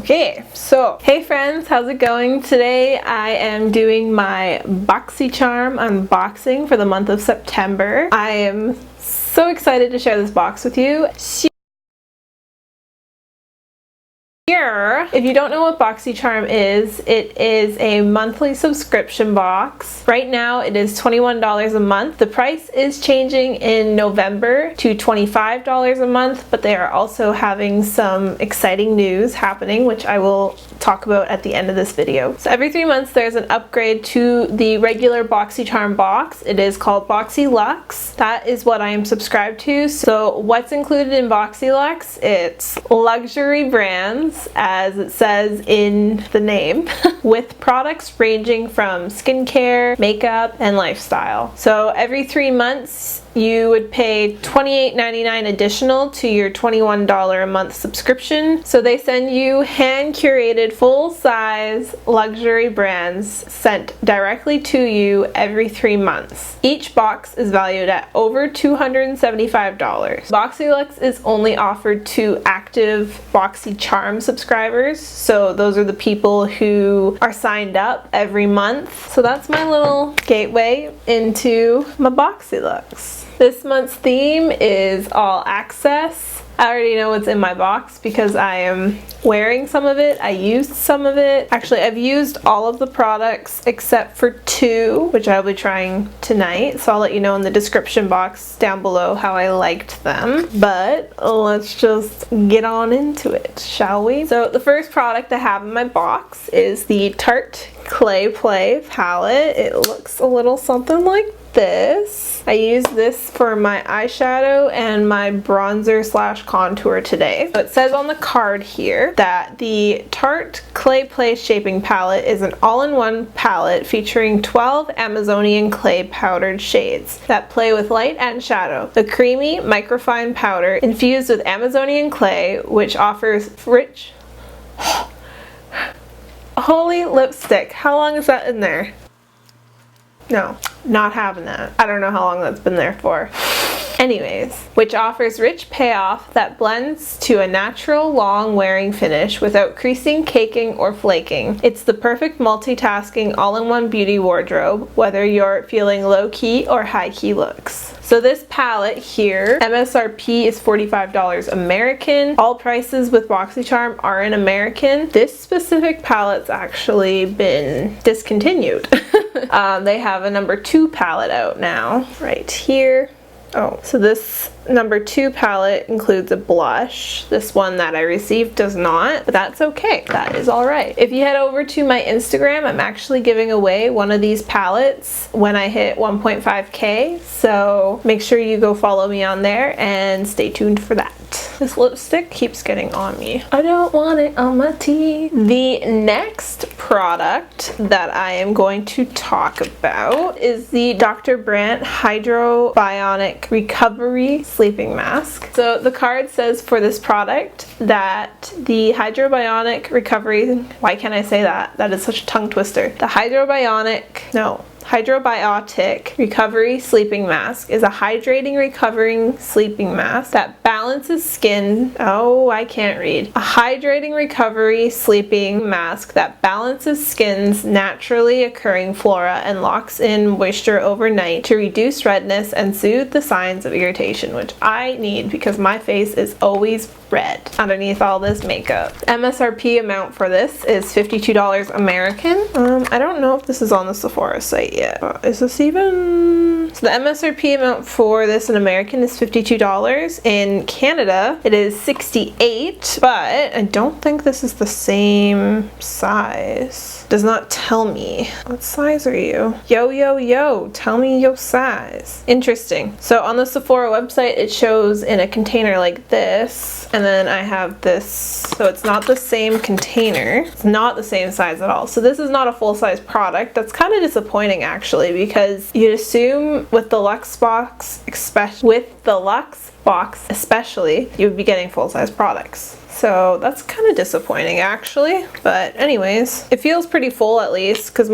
Okay, so hey friends, how's it going? Today I am doing my BoxyCharm unboxing for the month of September. I am so excited to share this box with you. Here, if you don't know what BoxyCharm is, it is a monthly subscription box. Right now it is $21 a month. The price is changing in November to $25 a month, but they are also having some exciting news happening, which I will talk about at the end of this video. So every 3 months there's an upgrade to the regular BoxyCharm box. It is called Boxyluxe. That is what I am subscribed to. So what's included in Boxyluxe? It's luxury brands, as it says in the name, with products ranging from skincare, makeup, and lifestyle. So every 3 months you would pay $28.99 additional to your $21 a month subscription. So they send you hand-curated full-size luxury brands sent directly to you every 3 months. Each box is valued at over $275. Boxyluxe is only offered to active BoxyCharm subscribers. So those are the people who are signed up every month. So that's my little gateway into my Boxyluxe. This month's theme is all access. I already know what's in my box because I am wearing some of it. I used some of it. Actually, I've used all of the products except for 2, which I'll be trying tonight. So I'll let you know in the description box down below how I liked them. But let's just get on into it, shall we? So the first product I have in my box is the Tarte Clay Play palette. It looks a little something like this. I used this for my eyeshadow and my bronzer slash contour today. So it says on the card here that the Tarte Clay Play Shaping Palette is an all-in-one palette featuring 12 Amazonian clay powdered shades that play with light and shadow. The creamy microfine powder infused with Amazonian clay, which offers rich holy lipstick. How long is that in there? No, not having that. I don't know how long that's been there for. Anyways, which offers rich payoff that blends to a natural, long wearing finish without creasing, caking, or flaking. It's the perfect multitasking all-in-one beauty wardrobe, whether you're feeling low-key or high-key looks. So this palette here, MSRP is $45 American. All prices with BoxyCharm are in American. This specific palette's actually been discontinued. They have a number 2 palette out now, right here. Oh, so this number 2 palette includes a blush. This one that I received does not, but that's okay. That is all right. If you head over to my Instagram, I'm actually giving away one of these palettes when I hit 1.5K. So make sure you go follow me on there and stay tuned for that. This lipstick keeps getting on me. I don't want it on my teeth. The next product that I am going to talk about is the Dr. Brant Hydrobionic Recovery Sleeping Mask. So the card says for this product that the Hydrobionic Recovery, why can't I say that? That is such a tongue twister. The Hydrobiotic Recovery Sleeping Mask is a hydrating recovering sleeping mask that balances skin. Oh, I can't read. A hydrating recovery sleeping mask that balances skin's naturally occurring flora and locks in moisture overnight to reduce redness and soothe the signs of irritation, which I need because my face is always red underneath all this makeup. MSRP amount for this is $52 American. I don't know if this is on the Sephora site yet. Is this even? So the MSRP amount for this in American is $52. In Canada, it is $68, but I don't think this is the same size. Does not tell me. What size are you? Yo, tell me your size. Interesting. So on the Sephora website, it shows in a container like this, and then I have this, so it's not the same container. It's not the same size at all. So this is not a full-size product. That's kind of disappointing actually, because you'd assume with the Luxe box, especially, you would be getting full-size products. So that's kind of disappointing actually, but anyways, it feels pretty full at least, because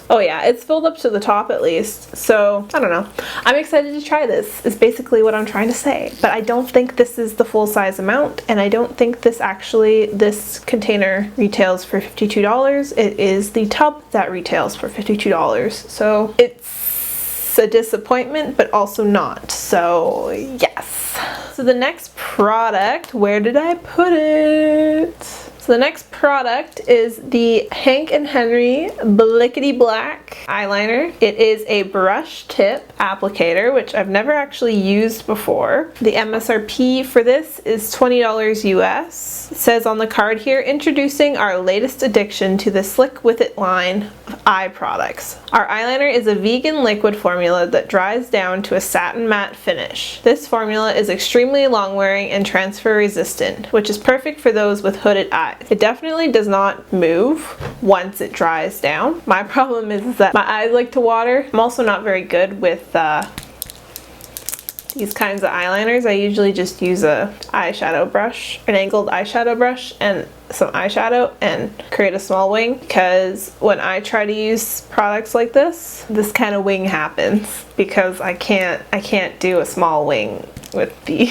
oh yeah, it's filled up to the top at least, so I don't know. I'm excited to try this, is basically what I'm trying to say, but I don't think this is the full size amount, and I don't think this container retails for $52. It is the tub that retails for $52, so it's a disappointment, but also not, so yes. So the next product, where did I put it? So the next product is the Hank & Henry Blickety Black eyeliner. It is a brush tip applicator, which I've never actually used before. The MSRP for this is $20 US. It says on the card here, introducing our latest addition to the Slick With It line of eye products. Our eyeliner is a vegan liquid formula that dries down to a satin matte finish. This formula is extremely long wearing and transfer resistant, which is perfect for those with hooded eyes. It definitely does not move once it dries down. My problem is that my eyes like to water. I'm also not very good with these kinds of eyeliners. I usually just use an eyeshadow brush, an angled eyeshadow brush, and some eyeshadow and create a small wing, because when I try to use products like this kind of wing happens, because I can't do a small wing with the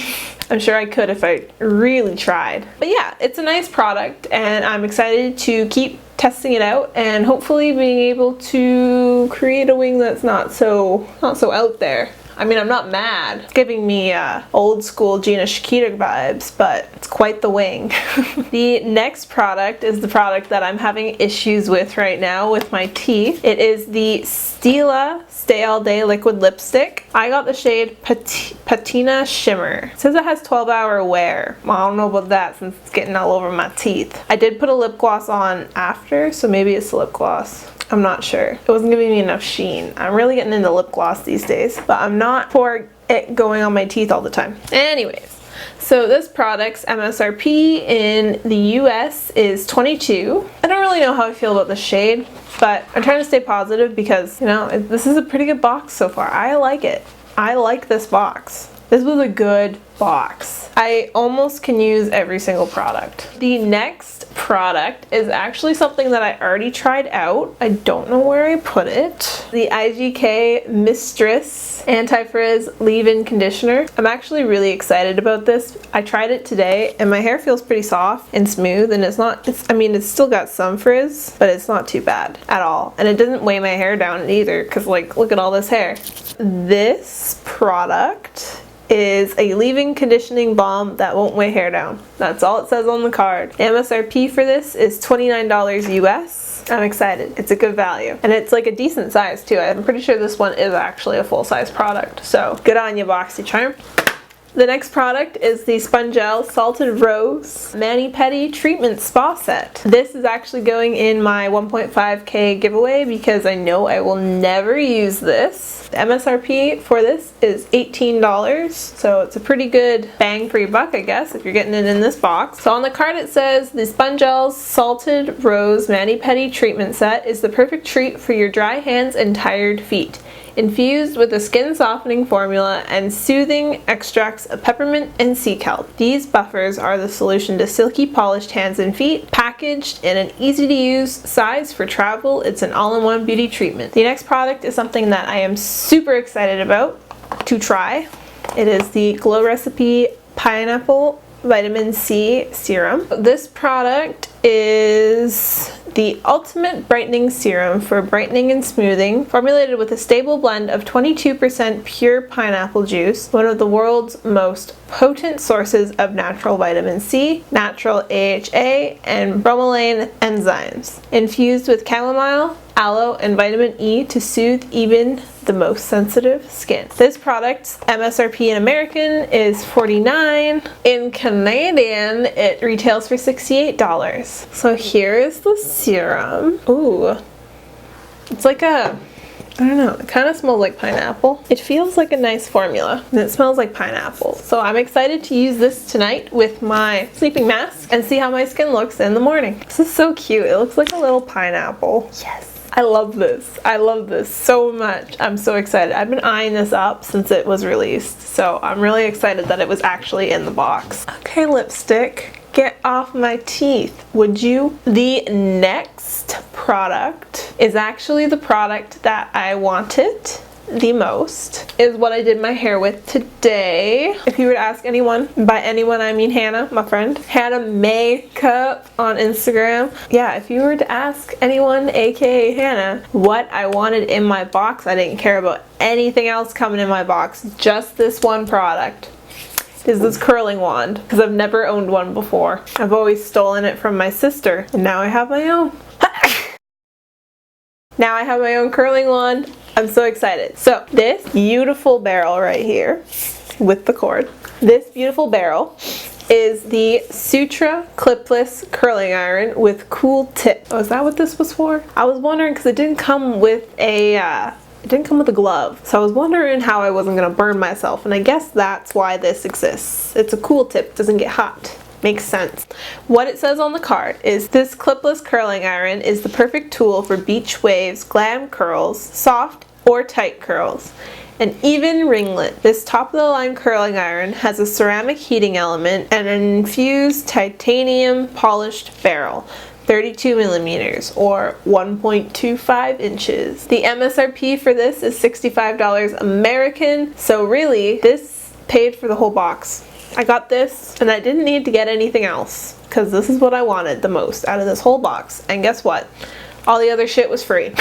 I'm sure I could if I really tried. But yeah, it's a nice product and I'm excited to keep testing it out and hopefully being able to create a wing that's not so out there. I mean, I'm not mad. It's giving me old school Gina Shakita vibes, but it's quite the wing. The next product is the product that I'm having issues with right now with my teeth. It is the Stila Stay All Day Liquid Lipstick. I got the shade Patina Shimmer. It says it has 12-hour wear. Well, I don't know about that since it's getting all over my teeth. I did put a lip gloss on after, so maybe it's a lip gloss. I'm not sure. It wasn't giving me enough sheen. I'm really getting into lip gloss these days, but I'm not for it going on my teeth all the time. Anyways, so this product's MSRP in the US is $22. I don't really know how I feel about the shade, but I'm trying to stay positive because, you know, this is a pretty good box so far. I like it. I like this box. This was a good box. I almost can use every single product. The next product is actually something that I already tried out. I don't know where I put it. The IGK Mistress Anti-Frizz Leave-In Conditioner. I'm actually really excited about this. I tried it today and my hair feels pretty soft and smooth, and I mean, it's still got some frizz, but it's not too bad at all. And it doesn't weigh my hair down either, because like, look at all this hair. This product is a leave-in conditioning balm that won't weigh hair down. That's all it says on the card. The MSRP for this is $29 US. I'm excited. It's a good value. And it's like a decent size too. I'm pretty sure this one is actually a full-size product. So good on you, BoxyCharm. The next product is the Spongelle Salted Rose Mani-Pedi Treatment Spa Set. This is actually going in my 1.5K giveaway because I know I will never use this. The MSRP for this is $18, so it's a pretty good bang for your buck, I guess, if you're getting it in this box. So on the card it says, the Spongelle Salted Rose Mani-Pedi Treatment Set is the perfect treat for your dry hands and tired feet. Infused with a skin softening formula and soothing extracts of peppermint and sea kelp. These buffers are the solution to silky polished hands and feet. Packaged in an easy to use size for travel, it's an all-in-one beauty treatment. The next product is something that I am super excited about to try. It is the Glow Recipe Pineapple Vitamin C Serum. This product is the ultimate brightening serum for brightening and smoothing, formulated with a stable blend of 22% pure pineapple juice, one of the world's most potent sources of natural vitamin C, natural AHA, and bromelain enzymes, infused with chamomile, aloe, and vitamin E to soothe even the most sensitive skin. This product's MSRP in American is $49. In Canadian, it retails for $68. So here is the serum. Ooh, it's like I don't know, it kind of smells like pineapple. It feels like a nice formula and it smells like pineapple. So I'm excited to use this tonight with my sleeping mask and see how my skin looks in the morning. This is so cute. It looks like a little pineapple. Yes. I love this. I love this so much. I'm so excited. I've been eyeing this up since it was released, so I'm really excited that it was actually in the box. Okay, lipstick, get off my teeth, would you? The next product is actually the product that I wanted the most, is what I did my hair with today. If you were to ask anyone, by anyone I mean Hannah, my friend, Hannah Makeup on Instagram. Yeah, if you were to ask anyone, aka Hannah, what I wanted in my box, I didn't care about anything else coming in my box, just this one product. Is this curling wand, because I've never owned one before. I've always stolen it from my sister, and now I have my own. Now I have my own curling wand. I'm so excited. So this beautiful barrel right here with the cord, this beautiful barrel is the Sutra clipless curling iron with cool tip. Oh, is that what this was for? I was wondering because it didn't come with a glove. So I was wondering how I wasn't gonna burn myself, and I guess that's why this exists. It's a cool tip, doesn't get hot. Makes sense. What it says on the card is this clipless curling iron is the perfect tool for beach waves, glam curls, soft or tight curls, and even ringlet. This top of the line curling iron has a ceramic heating element and an infused titanium polished barrel. 32 millimeters or 1.25 inches. The MSRP for this is $65 American, so really this paid for the whole box. I got this and I didn't need to get anything else because this is what I wanted the most out of this whole box, and guess what? All the other shit was free.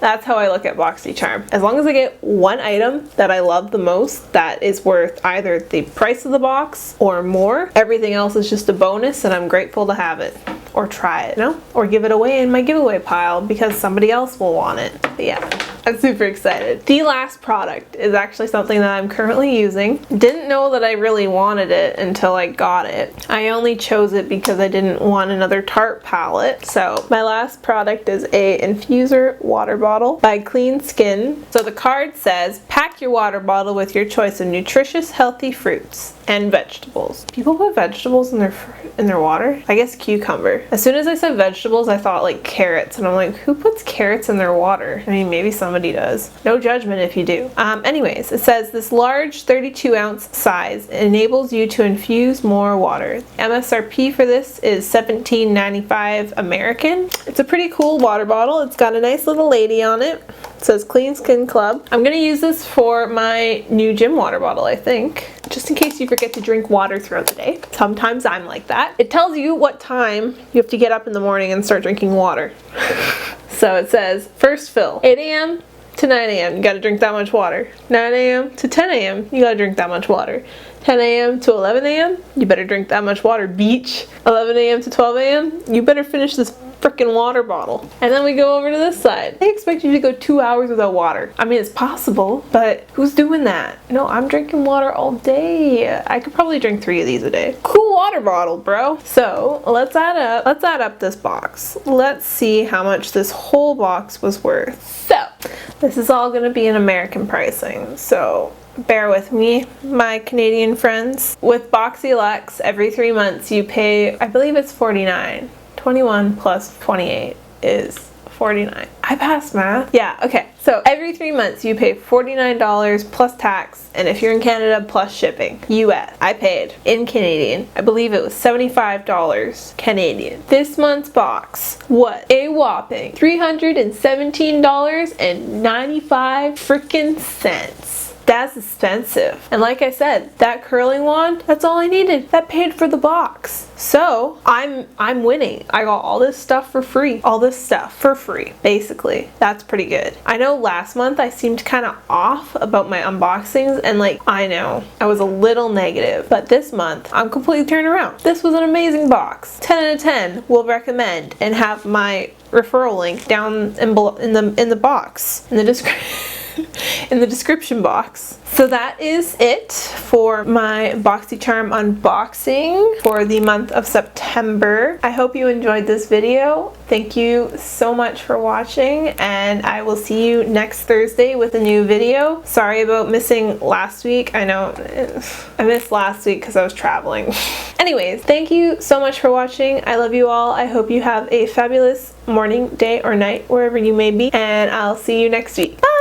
That's how I look at BoxyCharm. As long as I get one item that I love the most that is worth either the price of the box or more, everything else is just a bonus and I'm grateful to have it. Or try it, you know? Or give it away in my giveaway pile because somebody else will want it. But yeah, I'm super excited. The last product is actually something that I'm currently using. Didn't know that I really wanted it until I got it. I only chose it because I didn't want another Tarte palette. So my last product is a infuser water bottle by Clean Skin. So the card says, pack your water bottle with your choice of nutritious, healthy fruits and vegetables. People put vegetables in their water? I guess cucumber. As soon as I said vegetables, I thought like carrots, and I'm like, who puts carrots in their water? I mean, maybe somebody does. No judgment if you do. Anyways, it says this large 32 ounce size enables you to infuse more water. MSRP for this is $17.95 American. It's a pretty cool water bottle. It's got a nice little lady on it. It says Clean Skin Club. I'm gonna use this for my new gym water bottle, I think. Just in case you forget to drink water throughout the day. Sometimes I'm like that. It tells you what time you have to get up in the morning and start drinking water. So it says, first fill, 8 a.m. to 9 a.m. you gotta drink that much water. 9 a.m. to 10 a.m. you gotta drink that much water. 10 a.m. to 11 a.m. you better drink that much water, beach. 11 a.m. to 12 a.m. you better finish this freaking water bottle. And then we go over to this side. They expect you to go 2 hours without water. I mean, it's possible, but who's doing that? No, I'm drinking water all day. I could probably drink 3 of these a day. Cool water bottle, bro. So let's add up this box. Let's see how much this whole box was worth. So this is all gonna be in American pricing. So bear with me, my Canadian friends. With Boxyluxe, every 3 months you pay, I believe it's $49. 21 plus 28 is 49. I passed math. Yeah, okay. So every 3 months you pay $49 plus tax, and if you're in Canada, plus shipping. US. I paid in Canadian. I believe it was $75 Canadian. This month's box was a whopping $317.95 freaking cents. That's expensive. And like I said, that curling wand, that's all I needed. That paid for the box. So I'm winning. I got all this stuff for free. All this stuff for free, basically. That's pretty good. I know last month I seemed kind of off about my unboxings, and like, I know, I was a little negative, but this month I'm completely turned around. This was an amazing box. 10 out of 10 will recommend, and have my referral link down in the box, in the description. in the description box. So that is it for my BoxyCharm unboxing for the month of September. I hope you enjoyed this video. Thank you so much for watching, and I will see you next Thursday with a new video. Sorry about missing last week. I know I missed last week because I was traveling. Anyways, thank you so much for watching. I love you all. I hope you have a fabulous morning, day, or night, wherever you may be, and I'll see you next week. Bye!